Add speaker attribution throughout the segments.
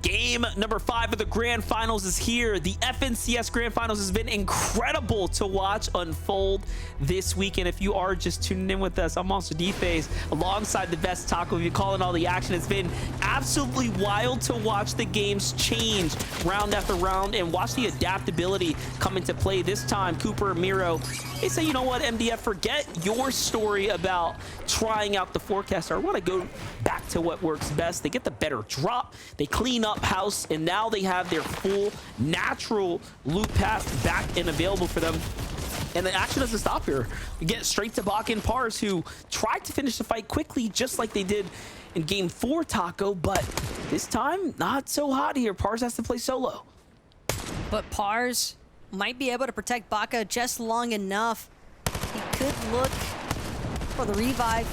Speaker 1: Game number 5 of the Grand Finals is here. The FNCS Grand Finals has been incredible to watch unfold this weekend. If you are just tuning in with us, I'm Monster D-Face alongside the best Taco. If you're calling all the action, it's been absolutely wild to watch the games change round after round and watch the adaptability come into play. This time, Cooper and Miro, they say, you know what, MDF, forget your story about trying out the forecaster. I want to go back to what works best. They get the better drop. They clean up house, and now they have their full natural loot path back and available for them. And the action doesn't stop here. We get straight to Bach and Pars, who tried to finish the fight quickly, just like they did in game 4, Taco, but this time, not so hot here. Pars has to play solo.
Speaker 2: But Pars might be able to protect Baka just long enough. He could look for the revive.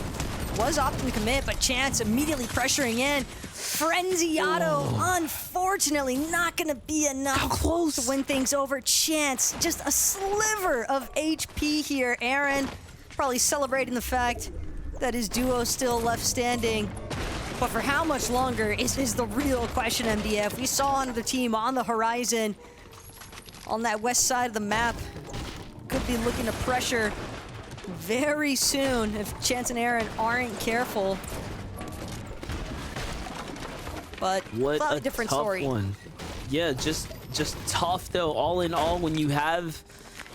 Speaker 2: Was opting to commit, but Chance immediately pressuring in. Frenzy Auto, unfortunately, not going to be enough to win things over. Chance, just a sliver of HP here. Aaron probably celebrating the fact that his duo still left standing. But for how much longer is the real question, MDF. We saw another team on the horizon on that west side of the map. Could be looking to pressure very soon if Chance and Aaron aren't careful. But
Speaker 1: what a
Speaker 2: different
Speaker 1: tough
Speaker 2: story.
Speaker 1: One. Yeah, just tough though. All in all, when you have,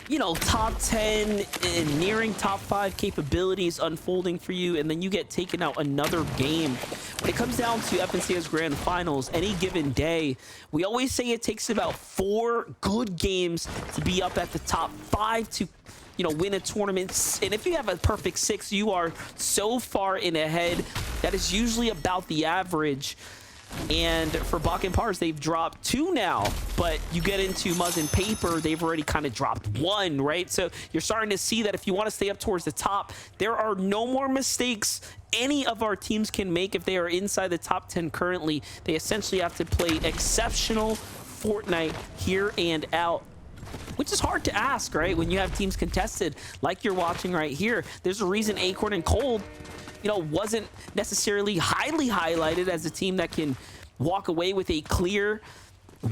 Speaker 1: you know, top 10 and nearing top 5 capabilities unfolding for you, and then you get taken out another game. When it comes down to FNCS Grand Finals, any given day, we always say it takes about 4 good games to be up at the top 5 to, you know, win a tournament. And if you have a perfect 6, you are so far in ahead. That is usually about the average. And for Bach and Pars, they've dropped 2 now, but you get into Muzz and Paper, they've already kind of dropped 1, right? So you're starting to see that if you want to stay up towards the top, there are no more mistakes any of our teams can make if they are inside the top 10 currently. They essentially have to play exceptional Fortnite here and out, which is hard to ask, right? When you have teams contested like you're watching right here. There's a reason Acorn and Cold, you know, wasn't necessarily highly highlighted as a team that can walk away with a clear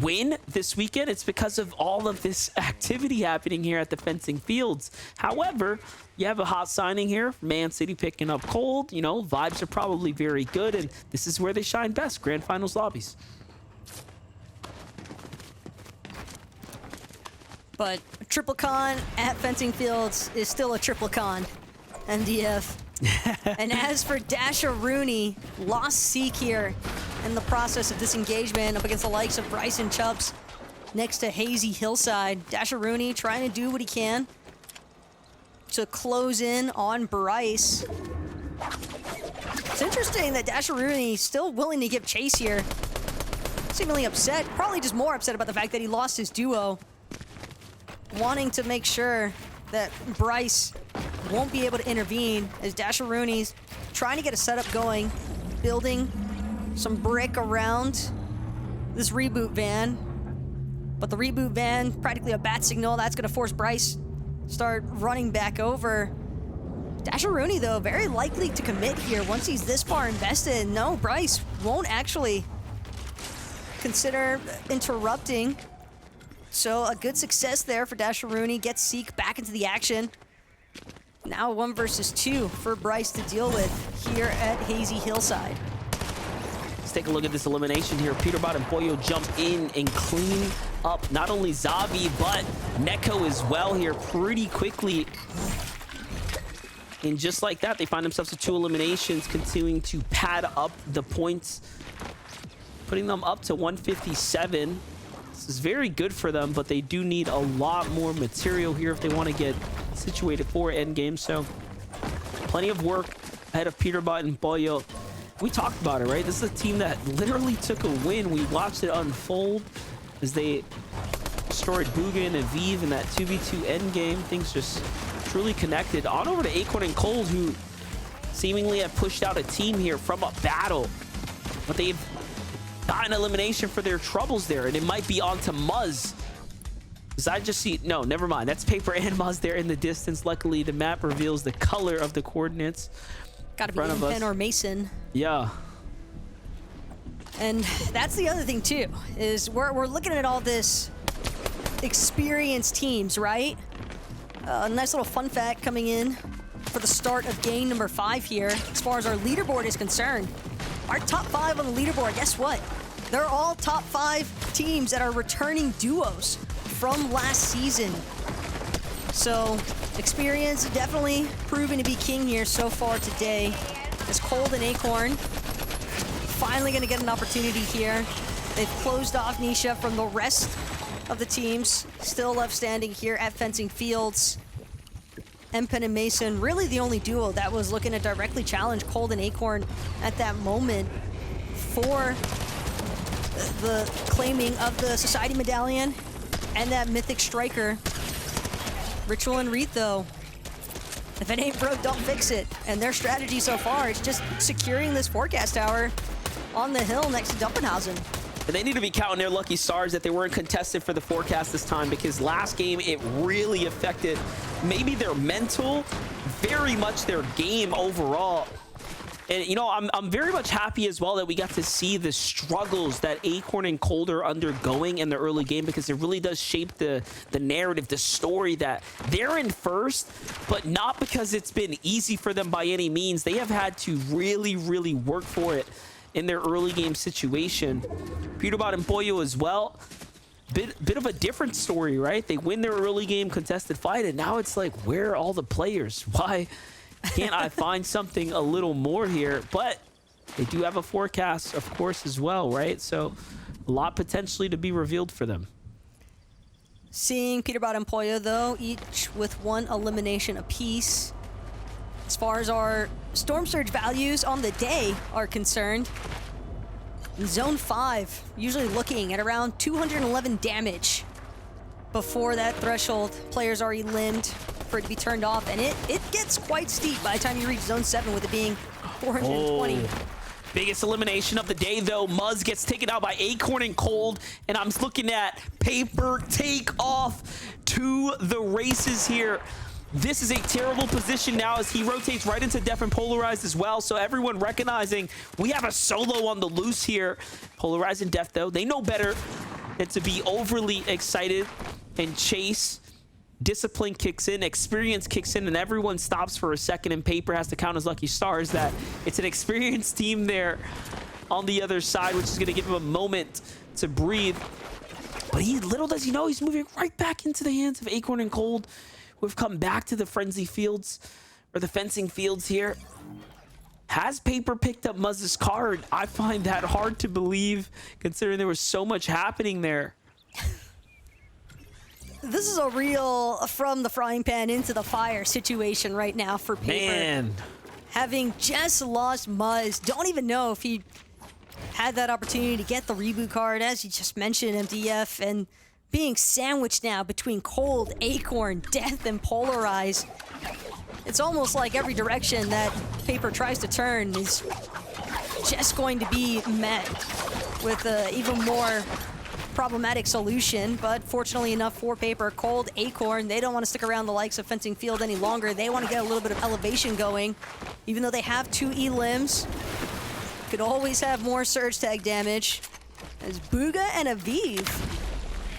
Speaker 1: win this weekend. It's because of all of this activity happening here at the fencing fields. However, you have a hot signing here, Man City picking up Cold. You know, vibes are probably very good, and this is where they shine best, Grand Finals lobbies.
Speaker 2: But a triple con at fencing fields is still a triple con, MDF. And as for Dasher Rooney, lost Seek here in the process of disengagement up against the likes of Bryce and Chubbs next to Hazy Hillside. Dasher Rooney trying to do what he can to close in on Bryce. It's interesting that Dasher Rooney still willing to give chase here. Seemingly upset, probably just more upset about the fact that he lost his duo. Wanting to make sure that Bryce won't be able to intervene as Dasher Rooney's trying to get a setup going, building some brick around this reboot van. But the reboot van, practically a bat signal, that's gonna force Bryce to start running back over. Dasher Rooney, though, very likely to commit here once he's this far invested. No, Bryce won't actually consider interrupting. So a good success there for Dasher Rooney. Gets Seek back into the action. Now 1 versus 2 for Bryce to deal with here at Hazy Hillside.
Speaker 1: Let's take a look at this elimination here. Peterbot and Pollo jump in and clean up not only Zavi, but Neko as well here pretty quickly. And just like that, they find themselves with 2 eliminations, continuing to pad up the points, putting them up to 157. This is very good for them, but they do need a lot more material here if they want to get situated for endgame. So plenty of work ahead of Peterbot and Pollo. We talked about it, right? This is a team that literally took a win. We watched it unfold as they destroyed Bugin and Vive in that 2v2 endgame. Things just truly connected. On over to Acorn and Cold, who seemingly have pushed out a team here from a battle, but they've got an elimination for their troubles there, and it might be on to Muzz. Because I just see, no, never mind. That's Paper and Muzz there in the distance. Luckily, the map reveals the color of the coordinates.
Speaker 2: Gotta be Inpen or Mason.
Speaker 1: Yeah.
Speaker 2: And that's the other thing too, is we're looking at all this experienced teams, right? A nice little fun fact coming in for the start of game number 5 here, as far as our leaderboard is concerned. Our top 5 on the leaderboard, guess what? They're all top 5 teams that are returning duos from last season. So, experience definitely proving to be king here so far today. As Cold and Acorn finally going to get an opportunity here. They've closed off Nisha from the rest of the teams still left standing here at Fencing Fields. Empen and Mason, really the only duo that was looking to directly challenge Cold and Acorn at that moment for the claiming of the Society Medallion and that Mythic Striker. Ritual and Reet, though, if it ain't broke, don't fix it. And their strategy so far is just securing this forecast tower on the hill next to Dumpenhausen.
Speaker 1: And they need to be counting their lucky stars that they weren't contested for the forecast this time, because last game it really affected maybe their mental, very much their game overall. And, you know, I'm very much happy as well that we got to see the struggles that Acorn and Cold are undergoing in the early game, because it really does shape the narrative, the story that they're in first, but not because it's been easy for them by any means. They have had to really, really work for it in their early game situation. Peterbot and Pollo as well. Bit of a different story, right? They win their early game contested fight, and now it's like, where are all the players? Why can't I find something a little more here? But they do have a forecast, of course, as well, right? So a lot potentially to be revealed for them.
Speaker 2: Seeing Peterbot and Pollo, though, each with 1 elimination apiece. As far as our Storm Surge values on the day are concerned, in Zone 5, usually looking at around 211 damage before that threshold. Players are limbed for it to be turned off, and it gets quite steep by the time you reach Zone 7, with it being 420.
Speaker 1: Oh. Biggest elimination of the day, though. Muzz gets taken out by Acorn and Cold, and I'm looking at Paper take off to the races here. This is a terrible position now as he rotates right into Def and Polarized as well. So everyone recognizing we have a solo on the loose here. Polarized and Def, though, they know better than to be overly excited and chase. Discipline kicks in, experience kicks in, and everyone stops for a second, and Paper has to count his lucky stars that it's an experienced team there on the other side, which is going to give him a moment to breathe. But little does he know, he's moving right back into the hands of Acorn and Cold, who have come back to the Frenzy Fields, or the Fencing Fields here. Has Paper picked up Muzz's card? I find that hard to believe, considering there was so much happening there.
Speaker 2: This is a real from the frying pan into the fire situation right now for Paper.
Speaker 1: Man.
Speaker 2: Having just lost Muzz, don't even know if he had that opportunity to get the reboot card, as you just mentioned, MDF, and being sandwiched now between Cold, Acorn, Death, and Polarize. It's almost like every direction that Paper tries to turn is just going to be met with an even more problematic solution. But fortunately enough for Paper, Cold, Acorn, they don't want to stick around the likes of Fencing Field any longer. They want to get a little bit of elevation going. Even though they have 2 E-limbs, could always have more surge tag damage. As Booga and Aviv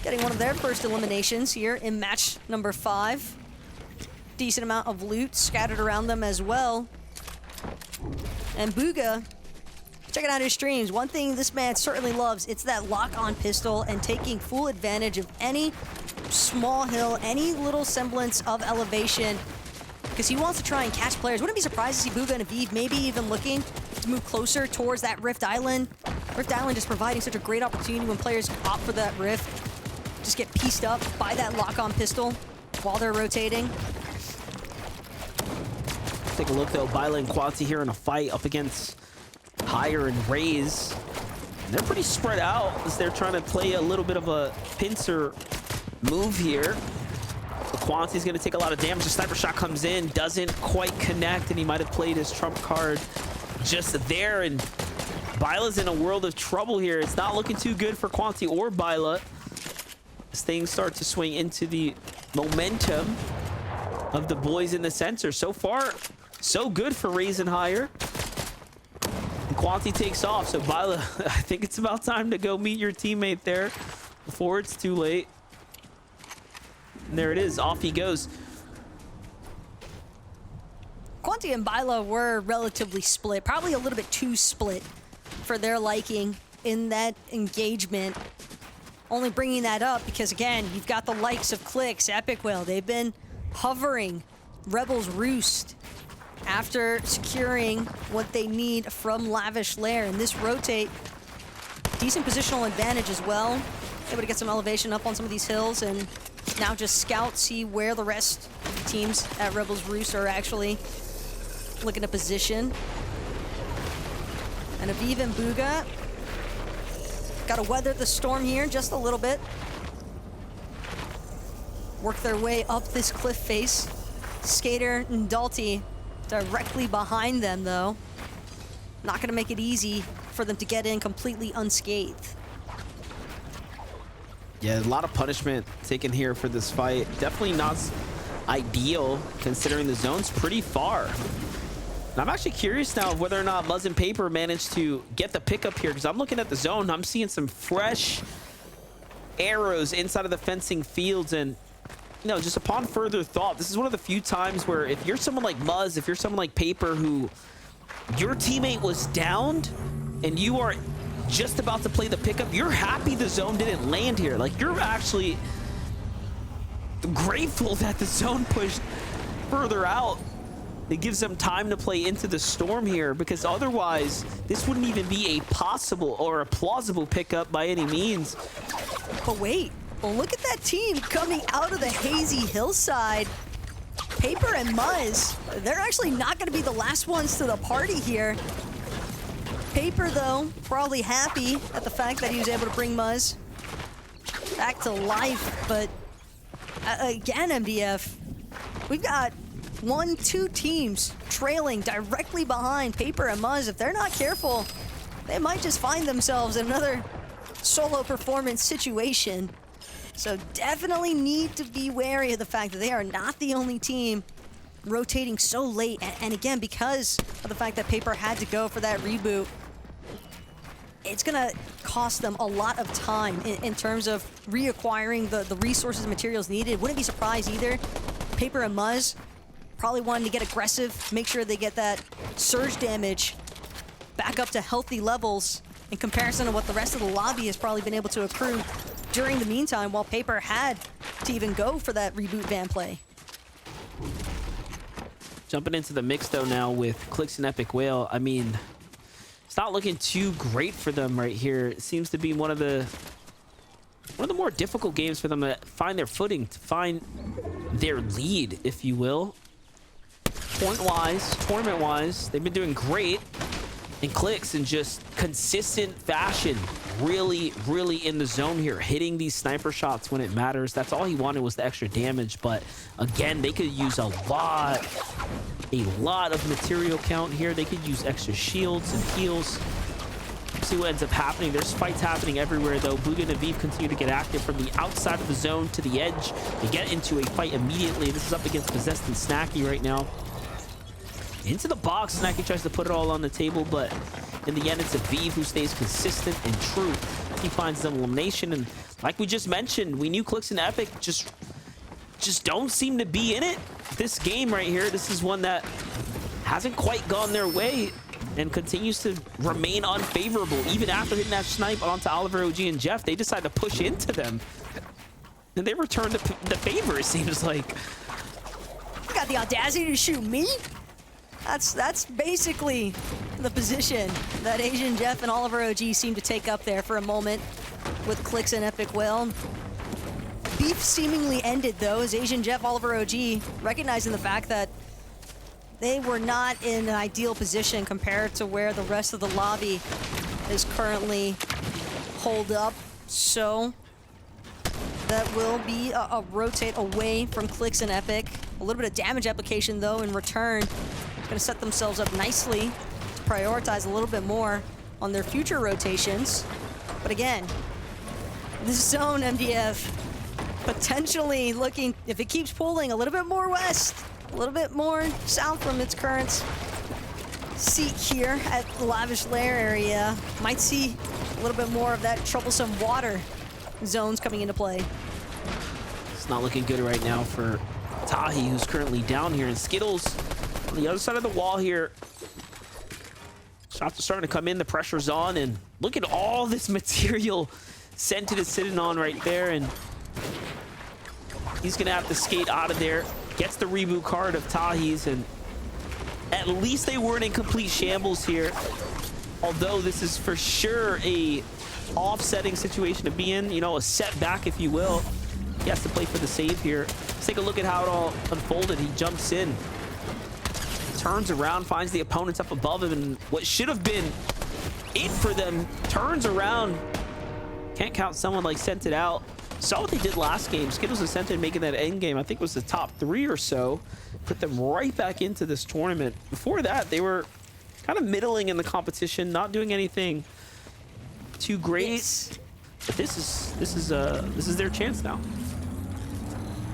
Speaker 2: getting one of their first eliminations here in match number 5. Decent amount of loot scattered around them as well. And Booga, checking out his streams, one thing this man certainly loves, it's that lock-on pistol and taking full advantage of any small hill, any little semblance of elevation, because he wants to try and catch players. Wouldn't be surprised to see Booga and Aviv maybe even looking to move closer towards that Rift Island. Rift Island just providing such a great opportunity when players opt for that Rift. Just get pieced up by that lock-on pistol while they're rotating.
Speaker 1: Take a look, though. Byla and Quanti here in a fight up against Higher and Raze. And they're pretty spread out as they're trying to play a little bit of a pincer move here. Quanti's going to take a lot of damage. The sniper shot comes in, doesn't quite connect, and he might have played his trump card just there. And Byla's in a world of trouble here. It's not looking too good for Quanti or Byla as things start to swing into the momentum of the boys in the center. So far, so good for Raze and Higher. And Quanti takes off. So Bila, I think it's about time to go meet your teammate there before it's too late. And there it is. Off he goes.
Speaker 2: Quanti and Bila were relatively split, probably a little bit too split for their liking in that engagement. Only bringing that up because, again, you've got the likes of Clix, Epic Whale. They've been hovering Rebel's Roost after securing what they need from Lavish Lair. And this rotate, decent positional advantage as well. Able to get some elevation up on some of these hills and now just scout, see where the rest of the teams at Rebel's Roost are actually looking to position. And Aviv and Bugha got to weather the storm here just a little bit. Work their way up this cliff face. Skater and Dalty directly behind them, though. Not going to make it easy for them to get in completely unscathed.
Speaker 1: Yeah, a lot of punishment taken here for this fight. Definitely not ideal considering the zone's pretty far. And I'm actually curious now of whether or not Muzz and Paper managed to get the pickup here, because I'm looking at the zone. I'm seeing some fresh arrows inside of the fencing fields. And, you know, just upon further thought, this is one of the few times where if you're someone like Muzz, if you're someone like Paper, who your teammate was downed and you are just about to play the pickup, you're happy the zone didn't land here. Like, you're actually grateful that the zone pushed further out. It gives them time to play into the storm here, because otherwise this wouldn't even be a possible or a plausible pickup by any means.
Speaker 2: But wait, well, look at that team coming out of the hazy hillside. Paper and Muzz, they're actually not going to be the last ones to the party here. Paper, though, probably happy at the fact that he was able to bring Muzz back to life. But again, MDF, we've got 1-2 teams trailing directly behind Paper and Muzz. If they're not careful, they might just find themselves in another solo performance situation. So definitely need to be wary of the fact that they are not the only team rotating so late. And again, because of the fact that Paper had to go for that reboot, it's gonna cost them a lot of time in terms of reacquiring the resources and materials needed. Wouldn't be surprised either. Paper and Muzz probably wanting to get aggressive, make sure they get that surge damage back up to healthy levels in comparison to what the rest of the lobby has probably been able to accrue during the meantime, while Paper had to even go for that reboot van play.
Speaker 1: Jumping into the mix though now with Clix and Epic Whale. I mean, it's not looking too great for them right here. It seems to be one of the more difficult games for them to find their footing, to find their lead, if you will. Point-wise, tournament-wise, they've been doing great in Clix in just consistent fashion. Really, really in the zone here, hitting these sniper shots when it matters. That's all he wanted, was the extra damage. But again, they could use a lot of material count here. They could use extra shields and heals. See what ends up happening. There's fights happening everywhere, though. Bugha and Aviv continue to get active from the outside of the zone to the edge. They get into a fight immediately. This is up against Possessed and Snacky right now. Into the box, Snacky tries to put it all on the table, but in the end, it's Aviv who stays consistent and true. He finds an elimination, and like we just mentioned, we knew Clix and Epic just don't seem to be in it. This game right here, this is one that hasn't quite gone their way and continues to remain unfavorable. Even after hitting that snipe onto Oliver, OG, and Jeff, they decide to push into them. And they return the favor, it seems like.
Speaker 2: You got the audacity to shoot me? That's basically the position that Asian Jeff and Oliver OG seem to take up there for a moment with Clix and Epic Whale. Beef seemingly ended, though, as Asian Jeff, Oliver OG, recognizing the fact that they were not in an ideal position compared to where the rest of the lobby is currently holed up. So that will be a rotate away from Clix and Epic. A little bit of damage application, though, in return. Going to set themselves up nicely to prioritize a little bit more on their future rotations. But again, this zone, MDF, potentially looking, if it keeps pulling a little bit more west, a little bit more south from its current Seek here at the Lavish Lair area. Might see a little bit more of that troublesome water zones coming into play.
Speaker 1: It's not looking good right now for Tahi, who's currently down here. And Skittles on the other side of the wall here. Shots are starting to come in. The pressure's on. And look at all this material Scented is sitting on right there. And he's going to have to skate out of there. Gets the reboot card of Tahi's. And at least they weren't in complete shambles here. Although this is for sure a offsetting situation to be in. You know, a setback, if you will. He has to play for the save here. Let's take a look at how it all unfolded. He jumps in, turns around, finds the opponents up above him, and what should have been it for them turns around. Can't count someone like Scented out. Saw what they did last game. Skittles and Scented making that end game. I think it was the top 3 or so. Put them right back into this tournament. Before that, they were kind of middling in the competition, not doing anything too great.
Speaker 2: Yes.
Speaker 1: But this is their chance now.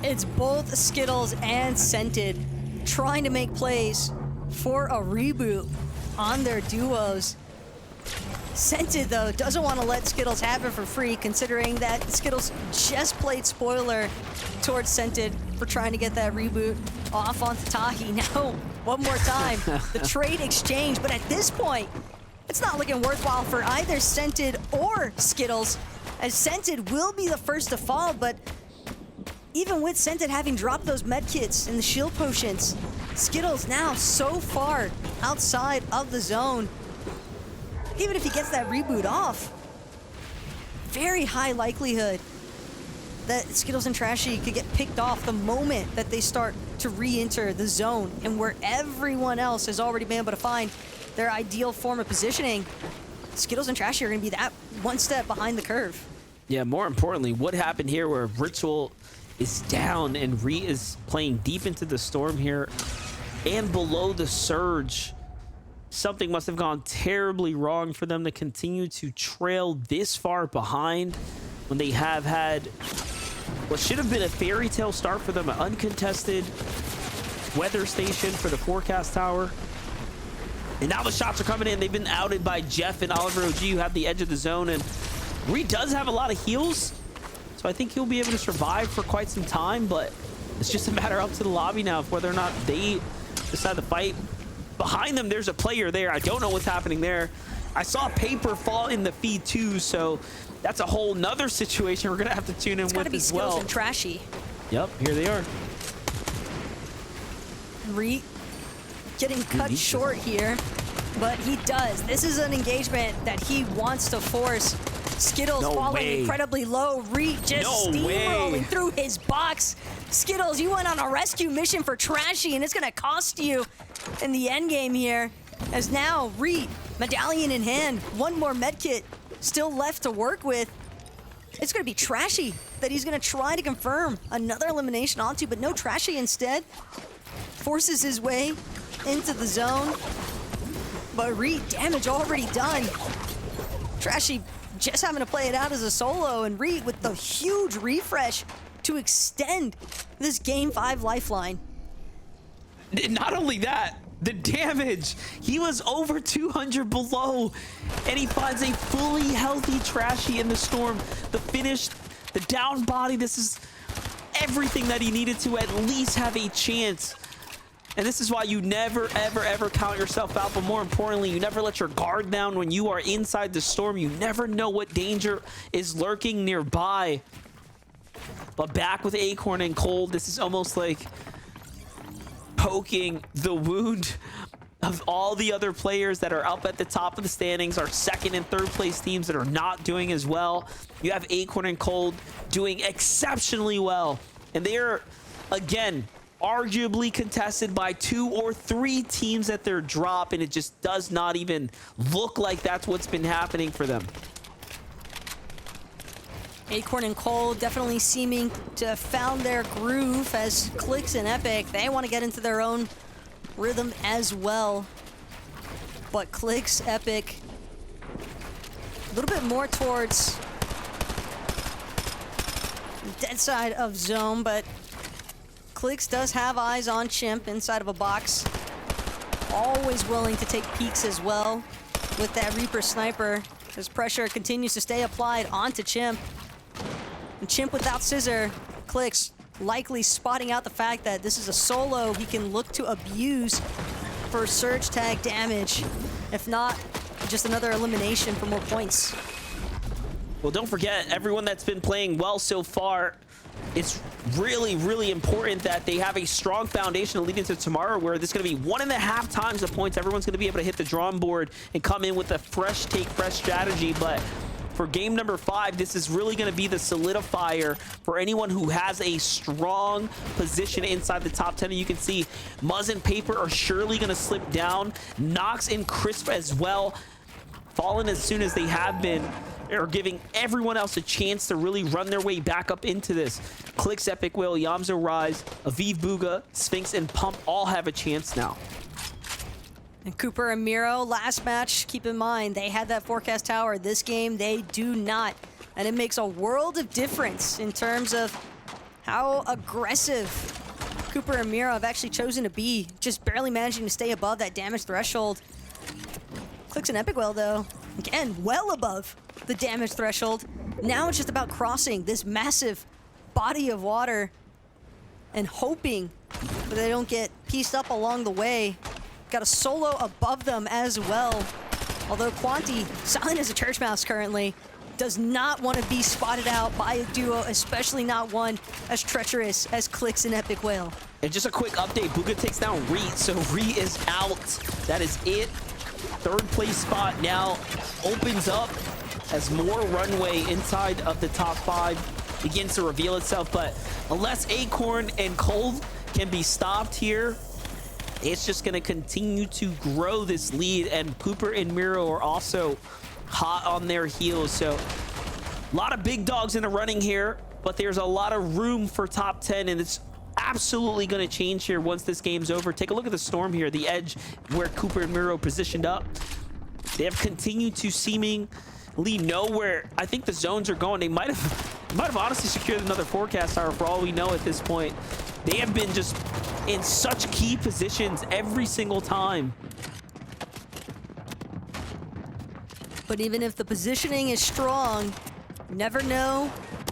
Speaker 2: It's both Skittles and Scented trying to make plays for a reboot on their duos. Scented, though, doesn't want to let Skittles have it for free, considering that Skittles just played spoiler towards Scented for trying to get that reboot off onto Tahi. Now, one more time, the trade exchange. But at this point, it's not looking worthwhile for either Scented or Skittles, as Scented will be the first to fall. But even with Scented having dropped those medkits and the shield potions, Skittles now so far outside of the zone. Even if he gets that reboot off, very high likelihood that Skittles and Trashy could get picked off the moment that they start to re-enter the zone, and where everyone else has already been able to find their ideal form of positioning, Skittles and Trashy are going to be that one step behind the curve.
Speaker 1: Yeah, more importantly, what happened here where Ritual is down and Re is playing deep into the storm here and below the surge. Something must have gone terribly wrong for them to continue to trail this far behind when they have had what should have been a fairy tale start for them, an uncontested weather station for the forecast tower. And now the shots are coming in. They've been outed by Jeff and Oliver OG, who have the edge of the zone. And Reed does have a lot of heals, so I think he'll be able to survive for quite some time. But it's just a matter up to the lobby now of whether or not they decide to fight. Behind them, there's a player there. I don't know what's happening there. I saw Paper fall in the feed too, so that's a whole nother situation we're gonna have to tune in with as well.
Speaker 2: It's gotta be Skittles and Trashy.
Speaker 1: Yep, here they are.
Speaker 2: Reed getting cut short here, but he does. This is an engagement that he wants to force. Skittles falling incredibly low. Reed just steamrolling through his box. Skittles, you went on a rescue mission for Trashy, and it's gonna cost you in the end game here. As now Reed, medallion in hand, one more medkit still left to work with. It's gonna be Trashy that he's gonna try to confirm another elimination onto, but no, Trashy instead forces his way into the zone. But Reed, damage already done. Trashy just having to play it out as a solo, and Reed with the huge refresh to extend this Game 5 lifeline.
Speaker 1: Not only that, the damage. He was over 200 below, and he finds a fully healthy Trashy in the storm. The finish, the down body, this is everything that he needed to at least have a chance. And this is why you never, ever, ever count yourself out. But more importantly, you never let your guard down when you are inside the storm. You never know what danger is lurking nearby. But back with Acorn and Cold, this is almost like poking the wound of all the other players that are up at the top of the standings, our second and third place teams that are not doing as well. You have Acorn and Cold doing exceptionally well. And they're, again, arguably contested by 2 or 3 teams at their drop, and it just does not even look like that's what's been happening for them.
Speaker 2: Acorn and Cole definitely seeming to have found their groove, as Clicks and Epic, they want to get into their own rhythm as well. But Clicks, Epic, a little bit more towards the dead side of zone, but Clicks does have eyes on Chimp inside of a box. always willing to take peeks as well with that Reaper sniper, as pressure continues to stay applied onto Chimp. And Chimp without Scissor, Clicks likely spotting out the fact that this is a solo he can look to abuse for surge tag damage. If not, just another elimination for more points.
Speaker 1: Well, don't forget, everyone that's been playing well so far, it's really, really important that they have a strong foundation to lead into tomorrow, where there's going to be 1.5 times the points. Everyone's going to be able to hit the drawing board and come in with a fresh take, fresh strategy. But for game number 5, this is really going to be the solidifier for anyone who has a strong position inside the top 10. And you can see Muzz and Paper are surely going to slip down. Nox and Crisp as well, falling as soon as they have been, are giving everyone else a chance to really run their way back up into this. Clicks, Epic Whale, Yamzo Rise, Aviv Booga, Sphinx, and Pump all have a chance now.
Speaker 2: And Cooper and Miro, last match, keep in mind, they had that forecast tower. This game, they do not. And it makes a world of difference in terms of how aggressive Cooper and Miro have actually chosen to be, just barely managing to stay above that damage threshold. Clicks and Epic Whale, though, again, well above the damage threshold. Now it's just about crossing this massive body of water and hoping that they don't get pieced up along the way. Got a solo above them as well. Although Quanti, silent as a church mouse currently, does not want to be spotted out by a duo, especially not one as treacherous as Clicks and Epic Whale.
Speaker 1: And just a quick update, Booga takes down Ree, so Ree is out. That is it. Third place spot now opens up as more runway inside of the top 5 begins to reveal itself. But unless Acorn and Cold can be stopped here, it's just going to continue to grow this lead. And Cooper and Miro are also hot on their heels. So a lot of big dogs in the running here, but there's a lot of room for top 10, and it's absolutely going to change here once this game's over. Take a look at the storm here, the edge where Cooper and Miro positioned up. They have continued to seemingly know where I think the zones are going. They might have honestly secured another forecast tower for all we know at this point. They have been just in such key positions every single time.
Speaker 2: But even if the positioning is strong, you never know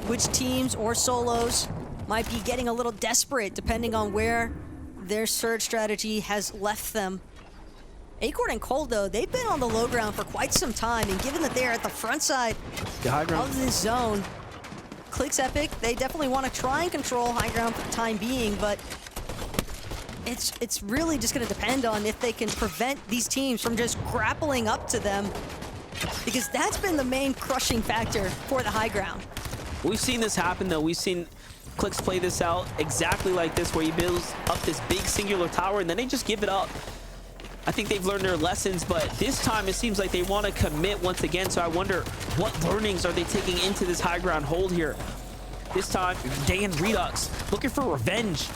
Speaker 2: which teams or solos might be getting a little desperate depending on where their surge strategy has left them. Acorn and Cold, though, they've been on the low ground for quite some time, and given that they're at the front side of this zone, Clicks Epic, they definitely want to try and control high ground for the time being, but it's really just going to depend on if they can prevent these teams from just grappling up to them, because that's been the main crushing factor for the high ground.
Speaker 1: We've seen this happen, though. We've seen Clicks play this out exactly like this, where he builds up this big singular tower and then they just give it up. I think they've learned their lessons, but this time it seems like they want to commit once again. So I wonder, what learnings are they taking into this high ground hold here? This time, Dan Redux looking for revenge.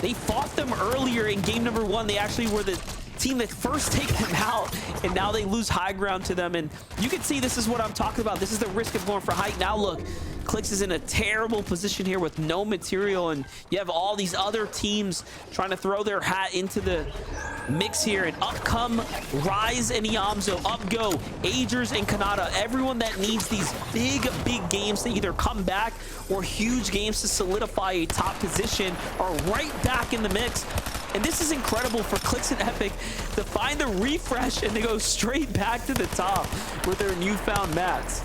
Speaker 1: They fought them earlier in game number 1. They actually were the team that first take them out, and now they lose high ground to them. And you can see this is what I'm talking about. This is the risk of going for height. Now look, Clicks is in a terrible position here with no material, and you have all these other teams trying to throw their hat into the mix here. And up come Rise and Yamzo, up go Agers and Kanata. Everyone that needs these big games to either come back or huge games to solidify a top position are right back in the mix. And this is incredible for Clicks and Epic to find the refresh and to go straight back to the top with their newfound mats.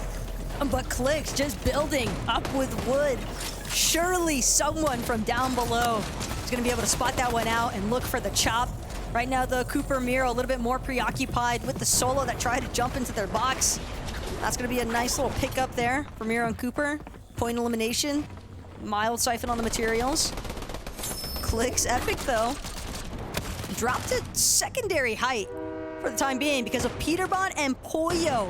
Speaker 2: But Clicks just building up with wood. Surely someone from down below is going to be able to spot that one out and look for the chop. Right now, though, Cooper Miro a little bit more preoccupied with the solo that tried to jump into their box. That's going to be a nice little pickup there for Miro and Cooper. Point elimination. Mild siphon on the materials. Clicks Epic, though, dropped to secondary height for the time being because of Peterbot and Pollo,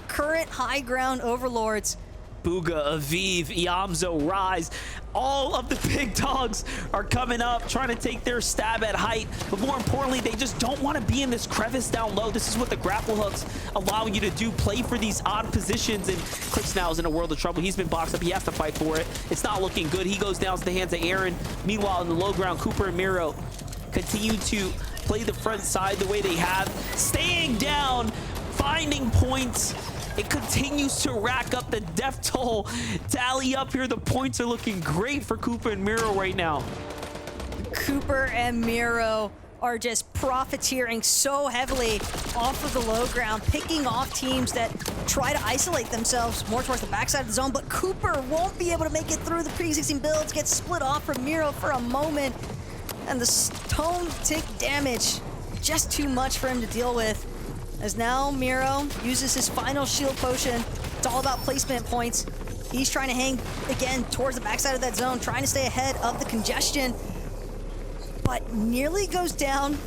Speaker 2: current high ground overlords.
Speaker 1: Booga, Aviv, Yamzo, Rise, all of the big dogs are coming up, trying to take their stab at height. But more importantly, they just don't want to be in this crevice down low. This is what the grapple hooks allow you to do, play for these odd positions. And Clicks now is in a world of trouble. He's been boxed up. He has to fight for it. It's not looking good. He goes down to the hands of Aaron. Meanwhile, in the low ground, Cooper and Miro continue to play the front side the way they have, staying down, finding points. It continues to rack up the death toll tally up here. The points are looking great for Cooper and Miro right now.
Speaker 2: Cooper and Miro are just profiteering so heavily off of the low ground, picking off teams that try to isolate themselves more towards the backside of the zone, but Cooper won't be able to make it through the pre-existing builds, gets split off from Miro for a moment, and the stone tick damage, just too much for him to deal with. As now Miro uses his final shield potion. It's all about placement points. He's trying to hang again towards the backside of that zone, trying to stay ahead of the congestion, but nearly goes down.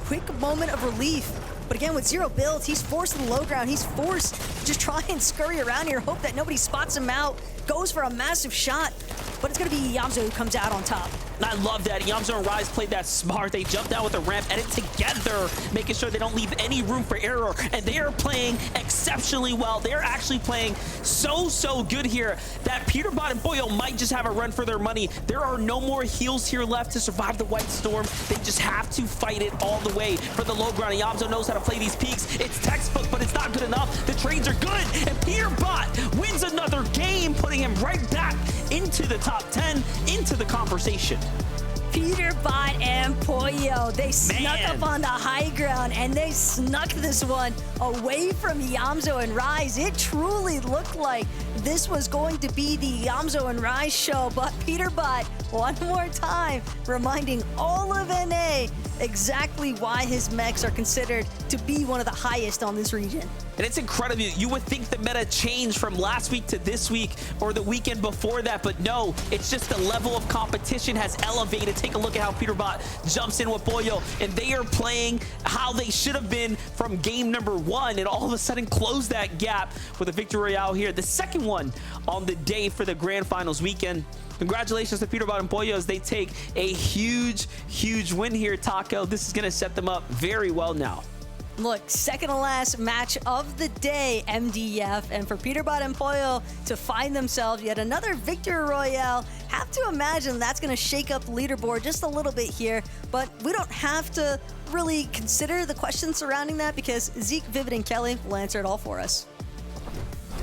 Speaker 2: Quick moment of relief. But again, with 0 builds, he's forced to the low ground. He's forced to just try and scurry around here, hope that nobody spots him out. Goes for a massive shot, but it's gonna be Yamzo who comes out on top.
Speaker 1: And I love that. Yamzo and Rise played that smart. They jumped out with a ramp, edit together, making sure they don't leave any room for error. And they are playing exceptionally well. They're actually playing so good here that Peterbot and Pollo might just have a run for their money. There are no more heals here left to survive the White Storm. They just have to fight it all the way for the low ground. And Yamzo knows how to play these peaks. It's textbook, but it's not good enough. The trades are good, and Peterbot wins another game, putting him right back into the top 10, into the conversation.
Speaker 2: Peterbot and Pollo, they snuck up on the high ground, and they snuck this one away from Yamzo and Rise. It truly looked like this was going to be the Yamzo and Rise show, but Peterbot, one more time, reminding all of NA exactly why his mechs are considered to be one of the highest on this region.
Speaker 1: And it's incredible. You would think the meta changed from last week to this week or the weekend before that, but no, it's just the level of competition has elevated. Take a look at how Peterbot jumps in with Pollo, and they are playing how they should have been from game number 1, and all of a sudden close that gap with a victory royale here. The second one on the day for the grand finals weekend. Congratulations to Peterbot and Pollo as they take a huge win here, Taco. This is going to set them up very well now.
Speaker 2: Look, second to last match of the day, MDF, and for Peterbot and Pollo to find themselves yet another victory royale. Have to imagine that's going to shake up the leaderboard just a little bit here, but we don't have to really consider the questions surrounding that because Zeke, Vivid, and Kelly will answer it all for us.